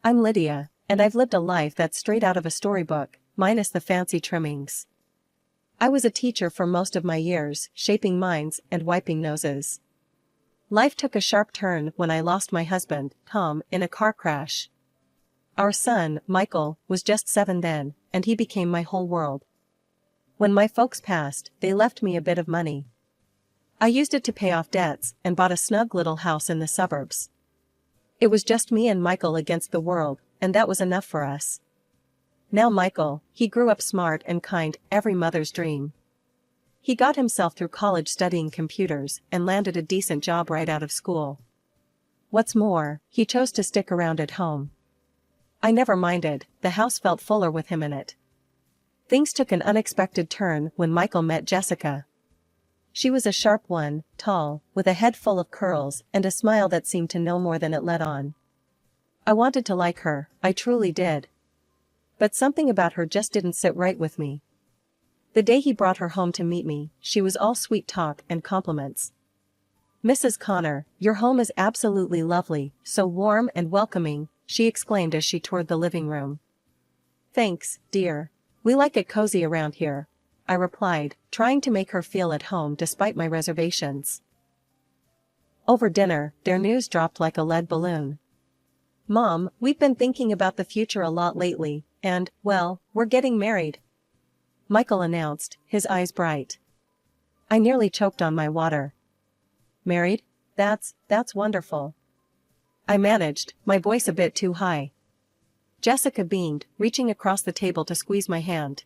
I'm Lydia, and I've lived a life that's straight out of a storybook, minus the fancy trimmings. I was a teacher for most of my years, shaping minds and wiping noses. Life took a sharp turn when I lost my husband, Tom, in a car crash. Our son, Michael, was just 7 then, and he became my whole world. When my folks passed, they left me a bit of money. I used it to pay off debts and bought a snug little house in the suburbs. It was just me and Michael against the world, and that was enough for us. Now Michael, he grew up smart and kind, every mother's dream. He got himself through college studying computers and landed a decent job right out of school. What's more, he chose to stick around at home. I never minded, the house felt fuller with him in it. Things took an unexpected turn when Michael met Jessica. She was a sharp one, tall, with a head full of curls and a smile that seemed to know more than it let on. I wanted to like her, I truly did. But something about her just didn't sit right with me. The day he brought her home to meet me, she was all sweet talk and compliments. "Mrs. Connor, your home is absolutely lovely, so warm and welcoming," she exclaimed as she toured the living room. "Thanks, dear. We like it cozy around here," I replied, trying to make her feel at home despite my reservations. Over dinner, their news dropped like a lead balloon. "Mom, we've been thinking about the future a lot lately, and, well, we're getting married," Michael announced, his eyes bright. I nearly choked on my water. "Married? That's wonderful." I managed, my voice a bit too high. Jessica beamed, reaching across the table to squeeze my hand.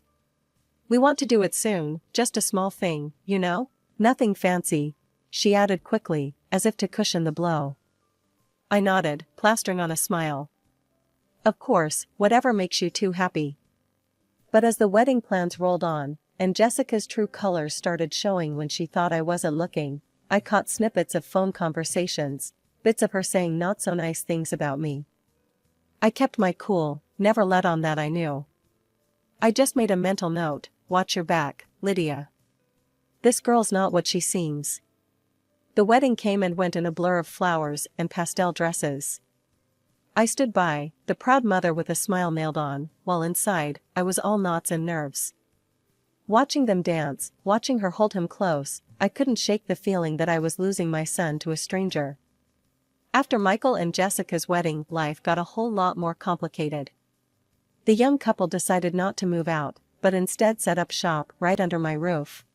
"We want to do it soon, just a small thing, you know? Nothing fancy," she added quickly, as if to cushion the blow. I nodded, plastering on a smile. "Of course, whatever makes you two happy." But as the wedding plans rolled on, and Jessica's true colors started showing when she thought I wasn't looking, I caught snippets of phone conversations, bits of her saying not so nice things about me. I kept my cool, never let on that I knew. I just made a mental note, "Watch your back, Lydia. This girl's not what she seems." The wedding came and went in a blur of flowers and pastel dresses. I stood by, the proud mother with a smile nailed on, while inside, I was all knots and nerves. Watching them dance, watching her hold him close, I couldn't shake the feeling that I was losing my son to a stranger. After Michael and Jessica's wedding, life got a whole lot more complicated. The young couple decided not to move out, but instead set up shop right under my roof.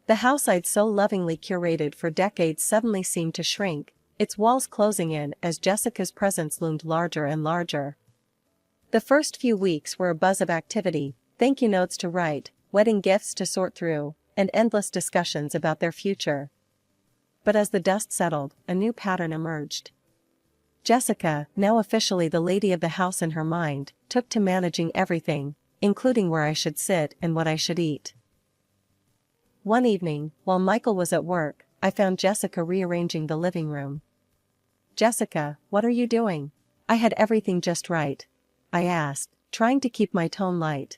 The house I'd so lovingly curated for decades suddenly seemed to shrink, its walls closing in as Jessica's presence loomed larger and larger. The first few weeks were a buzz of activity, thank you notes to write, wedding gifts to sort through, and endless discussions about their future. But as the dust settled, a new pattern emerged. Jessica, now officially the lady of the house in her mind, took to managing everything, including where I should sit and what I should eat. One evening, while Michael was at work, I found Jessica rearranging the living room. "Jessica, what are you doing? I had everything just right," I asked, trying to keep my tone light.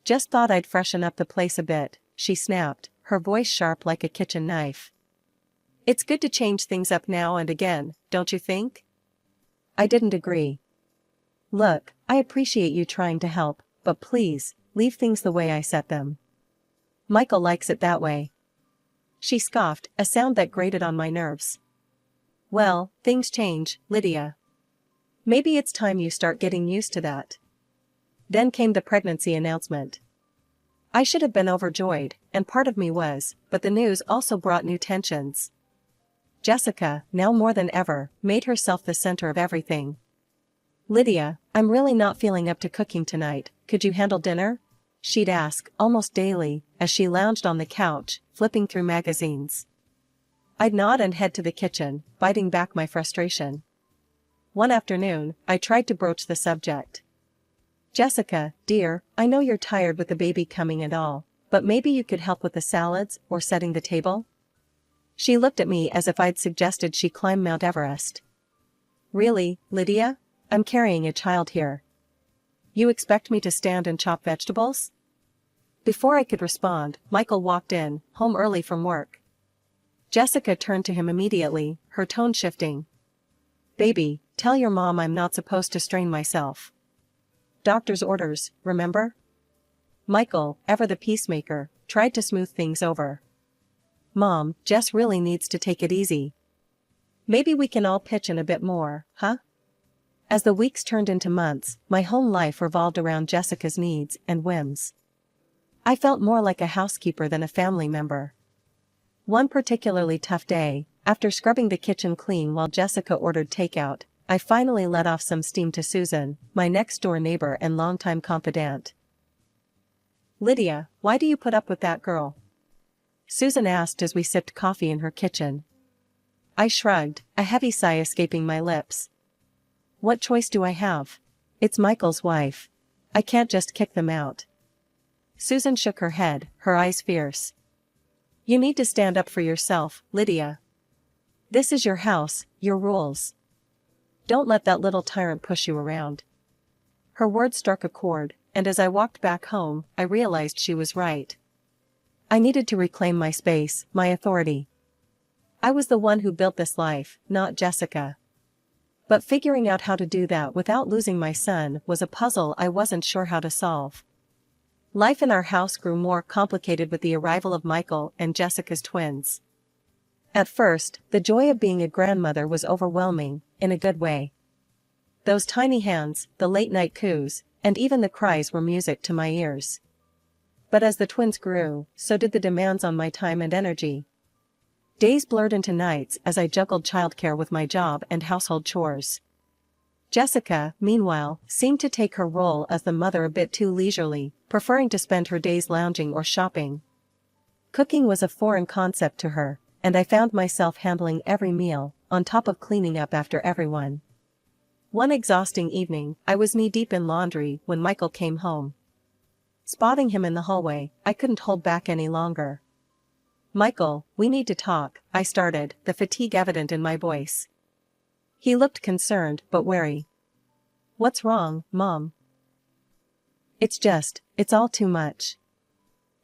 "Just thought I'd freshen up the place a bit," she snapped, her voice sharp like a kitchen knife. "It's good to change things up now and again, don't you think?" I didn't agree. "Look, I appreciate you trying to help, but please, leave things the way I set them. Michael likes it that way." She scoffed, a sound that grated on my nerves. "Well, things change, Lydia. Maybe it's time you start getting used to that." Then came the pregnancy announcement. I should have been overjoyed, and part of me was, but the news also brought new tensions. Jessica, now more than ever, made herself the center of everything. "Lydia, I'm really not feeling up to cooking tonight, could you handle dinner?" she'd ask, almost daily, as she lounged on the couch, flipping through magazines. I'd nod and head to the kitchen, biting back my frustration. One afternoon, I tried to broach the subject. "Jessica, dear, I know you're tired with the baby coming and all, but maybe you could help with the salads or setting the table?" She looked at me as if I'd suggested she climb Mount Everest. "Really, Lydia? I'm carrying a child here. You expect me to stand and chop vegetables?" Before I could respond, Michael walked in, home early from work. Jessica turned to him immediately, her tone shifting. "Baby, Tell your mom I'm not supposed to strain myself. Doctor's orders, remember? Michael, ever the peacemaker, tried to smooth things over. Mom, Jess really needs to take it easy. Maybe we can all pitch in a bit more, huh? As the weeks turned into months, my home life revolved around Jessica's needs and whims. I felt more like a housekeeper than a family member. One particularly tough day, after scrubbing the kitchen clean while Jessica ordered takeout, I finally let off some steam to Susan, my next-door neighbor and longtime confidant. "Lydia, why do you put up with that girl?" Susan asked as we sipped coffee in her kitchen. I shrugged, a heavy sigh escaping my lips. What choice do I have? It's Michael's wife. I can't just kick them out. Susan shook her head, her eyes fierce. You need to stand up for yourself, Lydia. This is your house, your rules. Don't let that little tyrant push you around. Her words struck a chord, and as I walked back home, I realized she was right. I needed to reclaim my space, my authority. I was the one who built this life, not Jessica. But figuring out how to do that without losing my son was a puzzle I wasn't sure how to solve. Life in our house grew more complicated with the arrival of Michael and Jessica's twins. At first, the joy of being a grandmother was overwhelming, in a good way. Those tiny hands, the late-night coos, and even the cries were music to my ears. But as the twins grew, so did the demands on my time and energy. Days blurred into nights as I juggled childcare with my job and household chores. Jessica, meanwhile, seemed to take her role as the mother a bit too leisurely, preferring to spend her days lounging or shopping. Cooking was a foreign concept to her, and I found myself handling every meal, on top of cleaning up after everyone. One exhausting evening, I was knee-deep in laundry when Michael came home. Spotting him in the hallway, I couldn't hold back any longer. Michael, we need to talk, I started, the fatigue evident in my voice. He looked concerned but wary. What's wrong, Mom? It's all too much.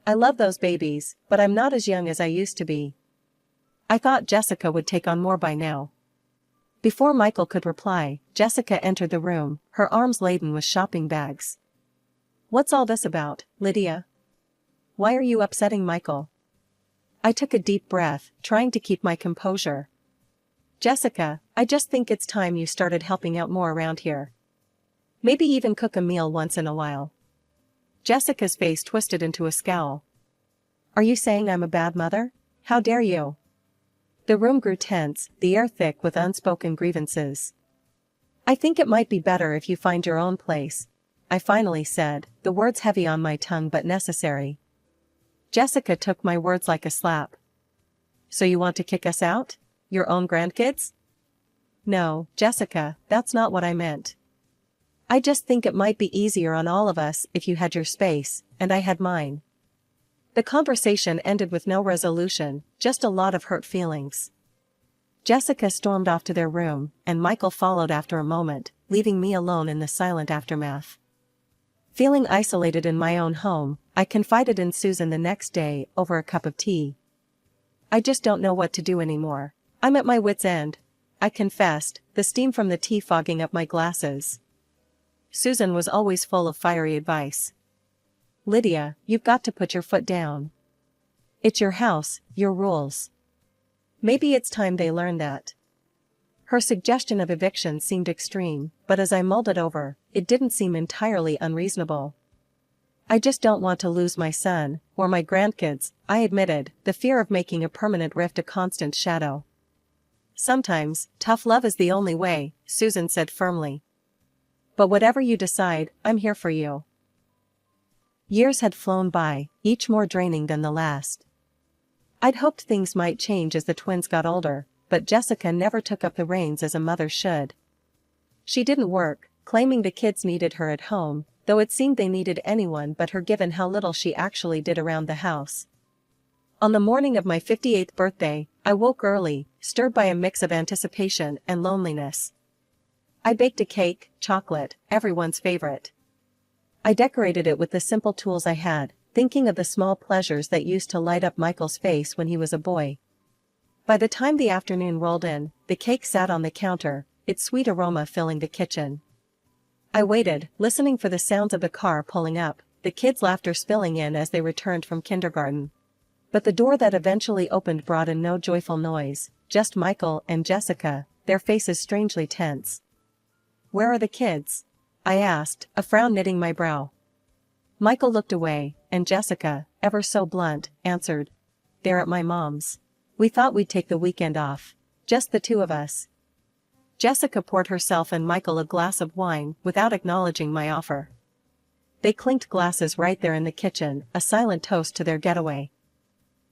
I love those babies, but I'm not as young as I used to be. I thought Jessica would take on more by now. Before Michael could reply, Jessica entered the room, her arms laden with shopping bags. What's all this about, Lydia? Why are you upsetting Michael? I took a deep breath, trying to keep my composure. Jessica, I just think it's time you started helping out more around here. Maybe even cook a meal once in a while. Jessica's face twisted into a scowl. Are you saying I'm a bad mother? How dare you? The room grew tense, the air thick with unspoken grievances. I think it might be better if you find your own place, I finally said, the words heavy on my tongue but necessary. Jessica took my words like a slap. So you want to kick us out? Your own grandkids? No, Jessica, that's not what I meant. I just think it might be easier on all of us if you had your space, and I had mine. The conversation ended with no resolution, just a lot of hurt feelings. Jessica stormed off to their room, and Michael followed after a moment, leaving me alone in the silent aftermath. Feeling isolated in my own home, I confided in Susan the next day over a cup of tea. I just don't know what to do anymore. I'm at my wit's end, I confessed, the steam from the tea fogging up my glasses. Susan was always full of fiery advice. Lydia, you've got to put your foot down. It's your house, your rules. Maybe it's time they learn that. Her suggestion of eviction seemed extreme, but as I mulled it over, it didn't seem entirely unreasonable. I just don't want to lose my son, or my grandkids, I admitted, the fear of making a permanent rift a constant shadow. Sometimes, tough love is the only way, Susan said firmly. But whatever you decide, I'm here for you. Years had flown by, each more draining than the last. I'd hoped things might change as the twins got older, but Jessica never took up the reins as a mother should. She didn't work, claiming the kids needed her at home, though it seemed they needed anyone but her given how little she actually did around the house. On the morning of my 58th birthday, I woke early, stirred by a mix of anticipation and loneliness. I baked a cake, chocolate, everyone's favorite. I decorated it with the simple tools I had, thinking of the small pleasures that used to light up Michael's face when he was a boy. By the time the afternoon rolled in, the cake sat on the counter, its sweet aroma filling the kitchen. I waited, listening for the sounds of the car pulling up, the kids' laughter spilling in as they returned from kindergarten. But the door that eventually opened brought in no joyful noise, just Michael and Jessica, their faces strangely tense. "Where are the kids?" I asked, a frown knitting my brow. Michael looked away, and Jessica, ever so blunt, answered, "They're at my mom's. We thought we'd take the weekend off. Just the two of us." Jessica poured herself and Michael a glass of wine without acknowledging my offer. They clinked glasses right there in the kitchen, a silent toast to their getaway.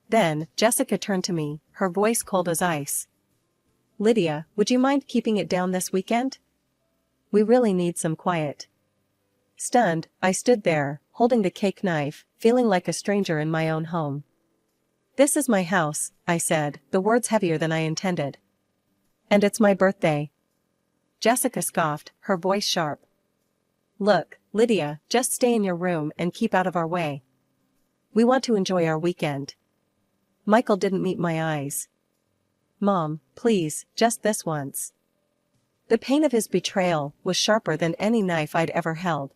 Then, Jessica turned to me, her voice cold as ice. "Lydia, would you mind keeping it down this weekend? We really need some quiet." Stunned, I stood there, holding the cake knife, feeling like a stranger in my own home. "This is my house," I said, the words heavier than I intended. "And it's my birthday." Jessica scoffed, her voice sharp. "Look, Lydia, just stay in your room and keep out of our way. We want to enjoy our weekend." Michael didn't meet my eyes. "Mom, please, just this once." The pain of his betrayal was sharper than any knife I'd ever held.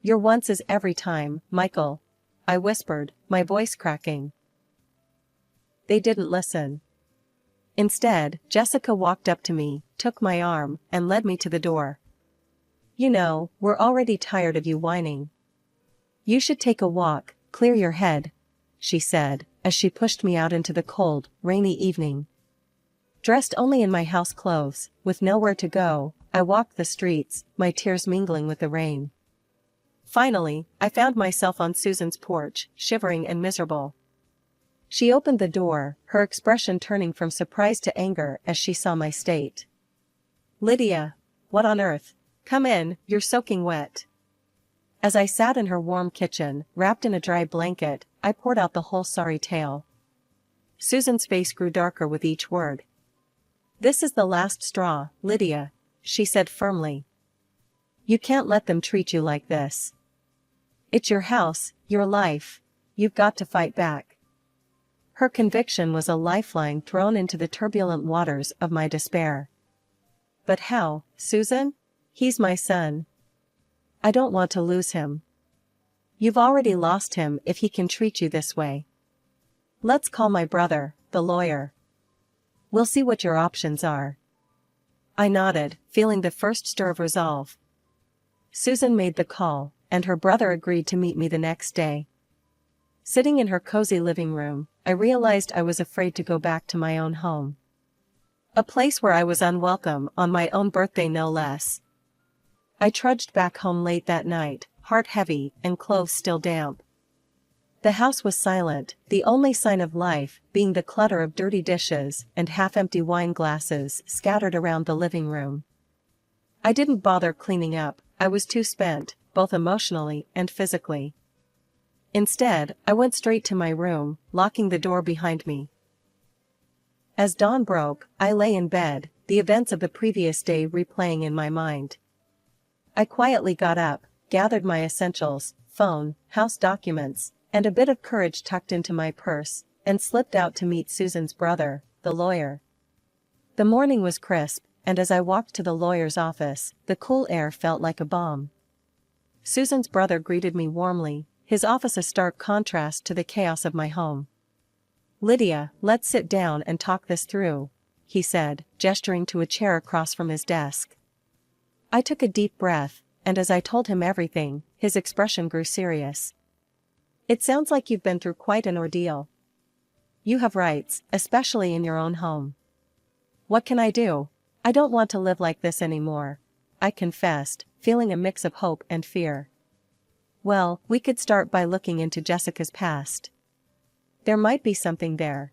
"Your once is every time, Michael," I whispered, my voice cracking. They didn't listen. Instead, Jessica walked up to me, took my arm, and led me to the door. "You know, we're already tired of you whining. You should take a walk, clear your head," she said, as she pushed me out into the cold, rainy evening. Dressed only in my house clothes, with nowhere to go, I walked the streets, my tears mingling with the rain. Finally, I found myself on Susan's porch, shivering and miserable. She opened the door, her expression turning from surprise to anger as she saw my state. "Lydia, what on earth? Come in, you're soaking wet." As I sat in her warm kitchen, wrapped in a dry blanket, I poured out the whole sorry tale. Susan's face grew darker with each word. "This is the last straw, Lydia," she said firmly. "You can't let them treat you like this. It's your house, your life. You've got to fight back." Her conviction was a lifeline thrown into the turbulent waters of my despair. "But how, Susan? He's my son. I don't want to lose him." "You've already lost him if he can treat you this way. Let's call my brother, the lawyer. We'll see what your options are." I nodded, feeling the first stir of resolve. Susan made the call, and her brother agreed to meet me the next day. Sitting in her cozy living room, I realized I was afraid to go back to my own home. A place where I was unwelcome on my own birthday no less. I trudged back home late that night, heart heavy and clothes still damp. The house was silent, the only sign of life being the clutter of dirty dishes and half-empty wine glasses scattered around the living room. I didn't bother cleaning up, I was too spent, both emotionally and physically. Instead, I went straight to my room, locking the door behind me. As dawn broke, I lay in bed, the events of the previous day replaying in my mind. I quietly got up, gathered my essentials, phone, house documents, and a bit of courage tucked into my purse, and slipped out to meet Susan's brother, the lawyer. The morning was crisp, and as I walked to the lawyer's office, the cool air felt like a balm. Susan's brother greeted me warmly, his office a stark contrast to the chaos of my home. "Lydia, let's sit down and talk this through," he said, gesturing to a chair across from his desk. I took a deep breath, and as I told him everything, his expression grew serious. "It sounds like you've been through quite an ordeal. You have rights, especially in your own home." "What can I do? I don't want to live like this anymore," I confessed, feeling a mix of hope and fear. "Well, we could start by looking into Jessica's past. There might be something there.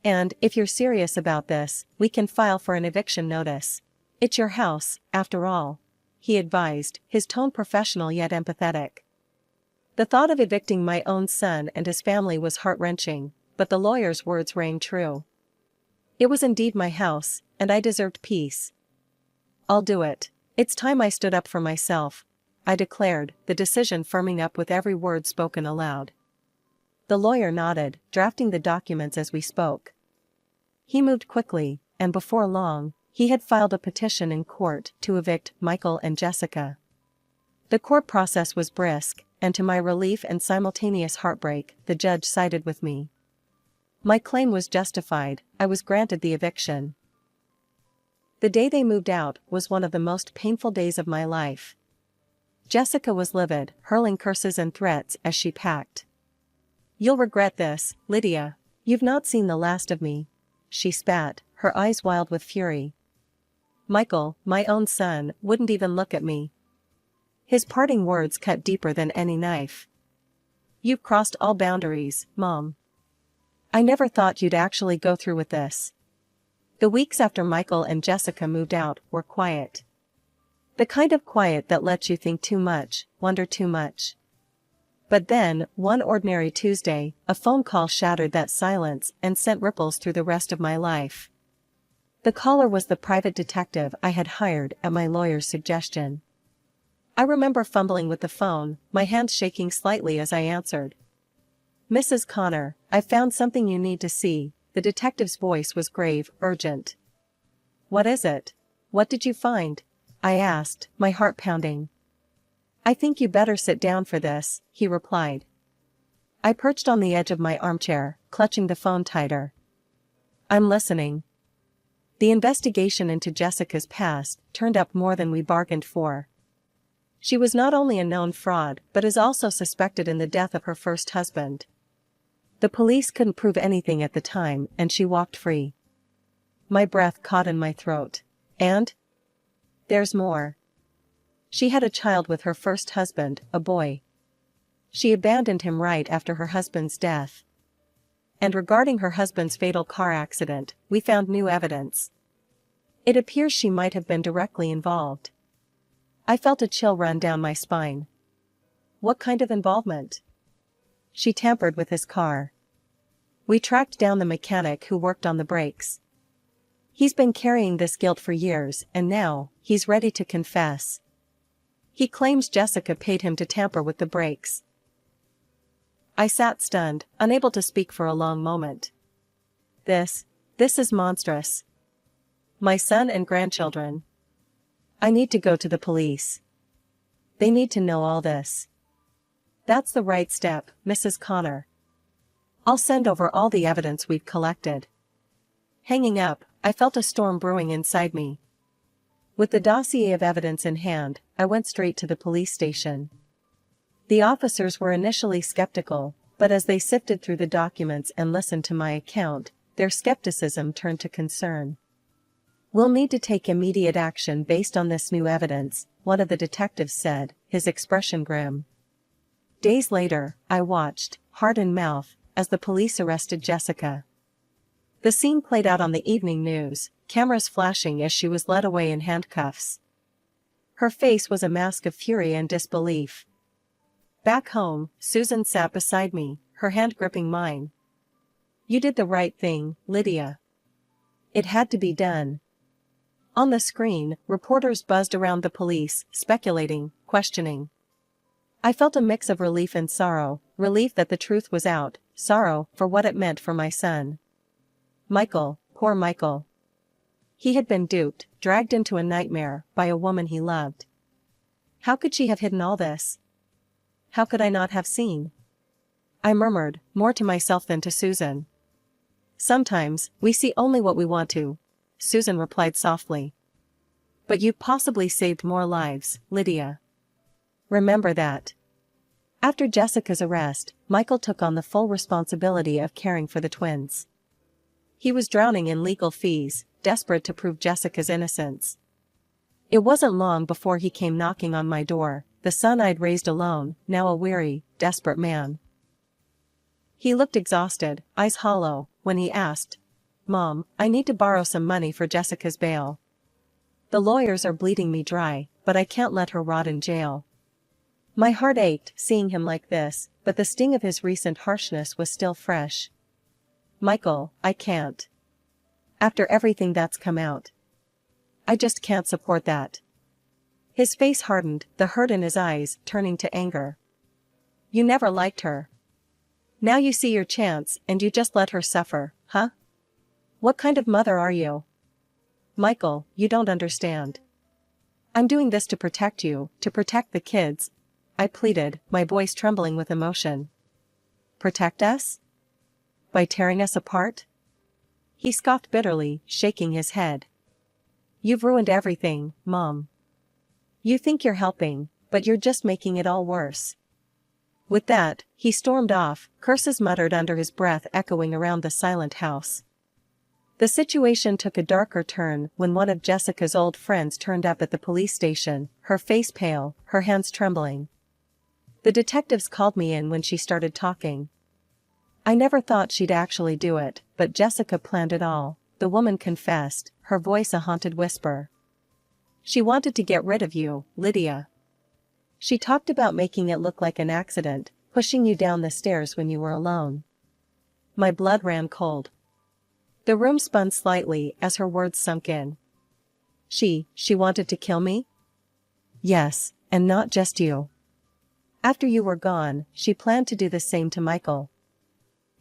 And, if you're serious about this, we can file for an eviction notice. It's your house, after all," he advised, his tone professional yet empathetic. The thought of evicting my own son and his family was heart-wrenching, but the lawyer's words rang true. It was indeed my house, and I deserved peace. "I'll do it. It's time I stood up for myself," I declared, the decision firming up with every word spoken aloud. The lawyer nodded, drafting the documents as we spoke. He moved quickly, and before long, He had filed a petition in court to evict Michael and Jessica. The court process was brisk, and to my relief and simultaneous heartbreak, the judge sided with me. My claim was justified. I was granted the eviction. The day they moved out was one of the most painful days of my life. Jessica was livid, hurling curses and threats as she packed. "You'll regret this, Lydia. You've not seen the last of me," she spat, her eyes wild with fury. Michael, my own son, wouldn't even look at me. His parting words cut deeper than any knife. "You've crossed all boundaries, Mom. I never thought you'd actually go through with this." The weeks after Michael and Jessica moved out were quiet. The kind of quiet that lets you think too much, wonder too much. But then, one ordinary Tuesday, a phone call shattered that silence and sent ripples through the rest of my life. The caller was the private detective I had hired at my lawyer's suggestion. I remember fumbling with the phone, my hands shaking slightly as I answered. "Mrs. Connor, I've found something you need to see." The detective's voice was grave, urgent. "What is it? What did you find?" I asked, my heart pounding. "I think you better sit down for this," he replied. I perched on the edge of my armchair, clutching the phone tighter. "I'm listening." The investigation into Jessica's past turned up more than we bargained for. She was not only a known fraud but is also suspected in the death of her first husband. The police couldn't prove anything at the time and she walked free. My breath caught in my throat. And? There's more. She had a child with her first husband, a boy. She abandoned him right after her husband's death. And regarding her husband's fatal car accident, we found new evidence. It appears she might have been directly involved. I felt a chill run down my spine. What kind of involvement? She tampered with his car. We tracked down the mechanic who worked on the brakes. He's been carrying this guilt for years, and now, he's ready to confess. He claims Jessica paid him to tamper with the brakes. I sat stunned, unable to speak for a long moment. This is monstrous. My son and grandchildren. I need to go to the police. They need to know all this. That's the right step, Mrs. Connor. I'll send over all the evidence we've collected. Hanging up, I felt a storm brewing inside me. With the dossier of evidence in hand, I went straight to the police station. The officers were initially skeptical, but as they sifted through the documents and listened to my account, their skepticism turned to concern. "We'll need to take immediate action based on this new evidence," one of the detectives said, his expression grim. Days later, I watched, heart in mouth, as the police arrested Jessica. The scene played out on the evening news, cameras flashing as she was led away in handcuffs. Her face was a mask of fury and disbelief. Back home, Susan sat beside me, her hand gripping mine. "You did the right thing, Lydia. It had to be done." On the screen, reporters buzzed around the police, speculating, questioning. I felt a mix of relief and sorrow, relief that the truth was out, sorrow for what it meant for my son. Michael, poor Michael. He had been duped, dragged into a nightmare, by a woman he loved. How could she have hidden all this? How could I not have seen? I murmured, more to myself than to Susan. "Sometimes, we see only what we want to," Susan replied softly. "But you possibly saved more lives, Lydia. Remember that." After Jessica's arrest, Michael took on the full responsibility of caring for the twins. He was drowning in legal fees, desperate to prove Jessica's innocence. It wasn't long before he came knocking on my door, the son I'd raised alone, now a weary, desperate man. He looked exhausted, eyes hollow, when he asked, "Mom, I need to borrow some money for Jessica's bail. The lawyers are bleeding me dry, but I can't let her rot in jail." My heart ached seeing him like this, but the sting of his recent harshness was still fresh. "Michael, I can't. After everything that's come out. I just can't support that." His face hardened, the hurt in his eyes turning to anger. "You never liked her. Now you see your chance and you just let her suffer, huh? What kind of mother are you?" Michael, you don't understand. I'm doing this to protect you, to protect the kids, I pleaded, my voice trembling with emotion. Protect us? By tearing us apart? He scoffed bitterly, shaking his head. You've ruined everything, Mom. You think you're helping, but you're just making it all worse. With that, he stormed off, curses muttered under his breath echoing around the silent house. The situation took a darker turn when one of Jessica's old friends turned up at the police station, her face pale, her hands trembling. The detectives called me in when she started talking. I never thought she'd actually do it, but Jessica planned it all, the woman confessed, her voice a haunted whisper. She wanted to get rid of you, Lydia. She talked about making it look like an accident, pushing you down the stairs when you were alone. My blood ran cold. The room spun slightly as her words sunk in. She wanted to kill me? Yes, and not just you. After you were gone, she planned to do the same to Michael.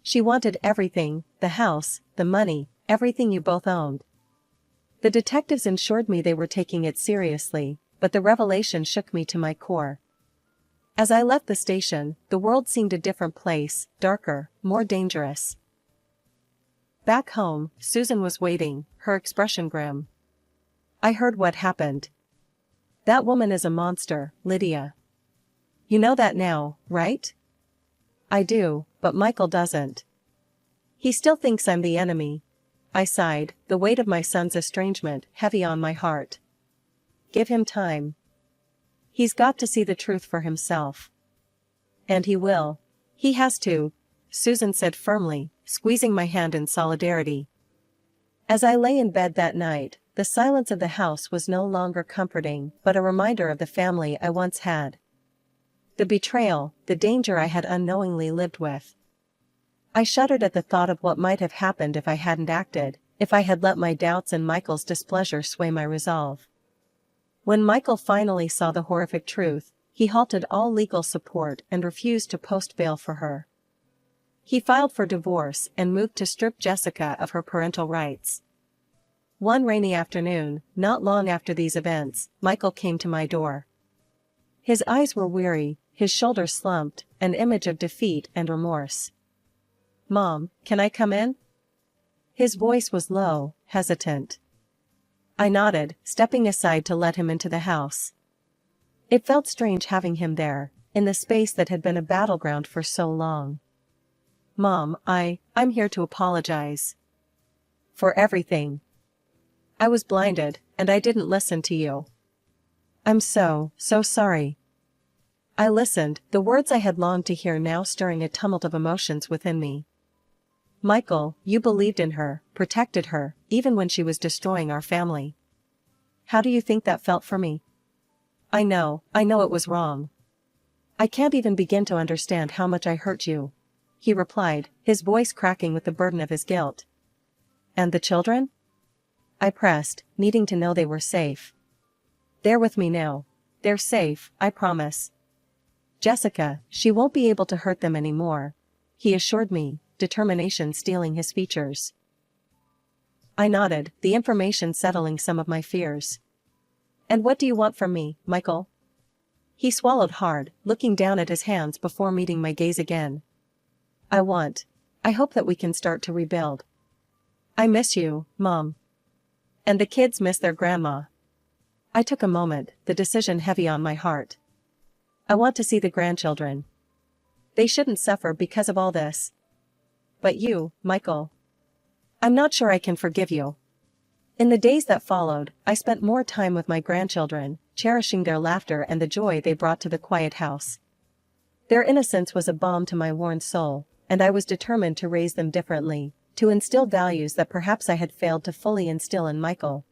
She wanted everything, the house, the money, everything you both owned. The detectives assured me they were taking it seriously, but the revelation shook me to my core. As I left the station, the world seemed a different place, darker, more dangerous. Back home, Susan was waiting, her expression grim. I heard what happened. That woman is a monster, Lydia. You know that now, right? I do, but Michael doesn't. He still thinks I'm the enemy. I sighed, the weight of my son's estrangement heavy on my heart. Give him time. He's got to see the truth for himself. And he will. He has to, Susan said firmly, squeezing my hand in solidarity. As I lay in bed that night, the silence of the house was no longer comforting, but a reminder of the family I once had. The betrayal, the danger I had unknowingly lived with. I shuddered at the thought of what might have happened if I hadn't acted, if I had let my doubts and Michael's displeasure sway my resolve. When Michael finally saw the horrific truth, he halted all legal support and refused to post bail for her. He filed for divorce and moved to strip Jessica of her parental rights. One rainy afternoon, not long after these events, Michael came to my door. His eyes were weary, his shoulders slumped, an image of defeat and remorse. Mom, can I come in? His voice was low, hesitant. I nodded, stepping aside to let him into the house. It felt strange having him there, in the space that had been a battleground for so long. Mom, I'm here to apologize. For everything. I was blinded, and I didn't listen to you. I'm so sorry. I listened, the words I had longed to hear now stirring a tumult of emotions within me. Michael, you believed in her, protected her, even when she was destroying our family. How do you think that felt for me? I know it was wrong. I can't even begin to understand how much I hurt you, he replied, his voice cracking with the burden of his guilt. And the children? I pressed, needing to know they were safe. They're with me now. They're safe, I promise. Jessica, she won't be able to hurt them anymore, he assured me, determination stealing his features. I nodded, the information settling some of my fears. And what do you want from me, Michael? He swallowed hard, looking down at his hands before meeting my gaze again. I hope that we can start to rebuild. I miss you, Mom. And the kids miss their grandma. I took a moment, the decision heavy on my heart. I want to see the grandchildren. They shouldn't suffer because of all this. But you, Michael. I'm not sure I can forgive you. In the days that followed, I spent more time with my grandchildren, cherishing their laughter and the joy they brought to the quiet house. Their innocence was a balm to my worn soul, and I was determined to raise them differently, to instill values that perhaps I had failed to fully instill in Michael.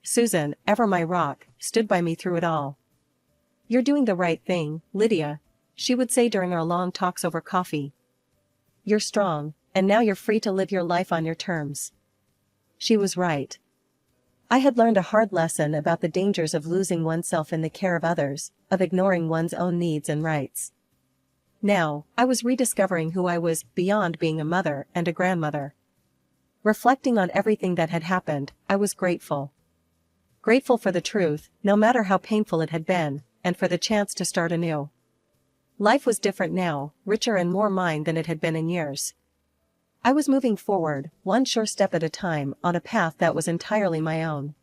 Susan, ever my rock, stood by me through it all. You're doing the right thing, Lydia, she would say during our long talks over coffee. You're strong, and now you're free to live your life on your terms. She was right. I had learned a hard lesson about the dangers of losing oneself in the care of others, of ignoring one's own needs and rights. Now, I was rediscovering who I was beyond being a mother and a grandmother. Reflecting on everything that had happened, I was grateful. Grateful for the truth, no matter how painful it had been, and for the chance to start anew. Life was different now, richer and more mine than it had been in years. I was moving forward, one sure step at a time, on a path that was entirely my own.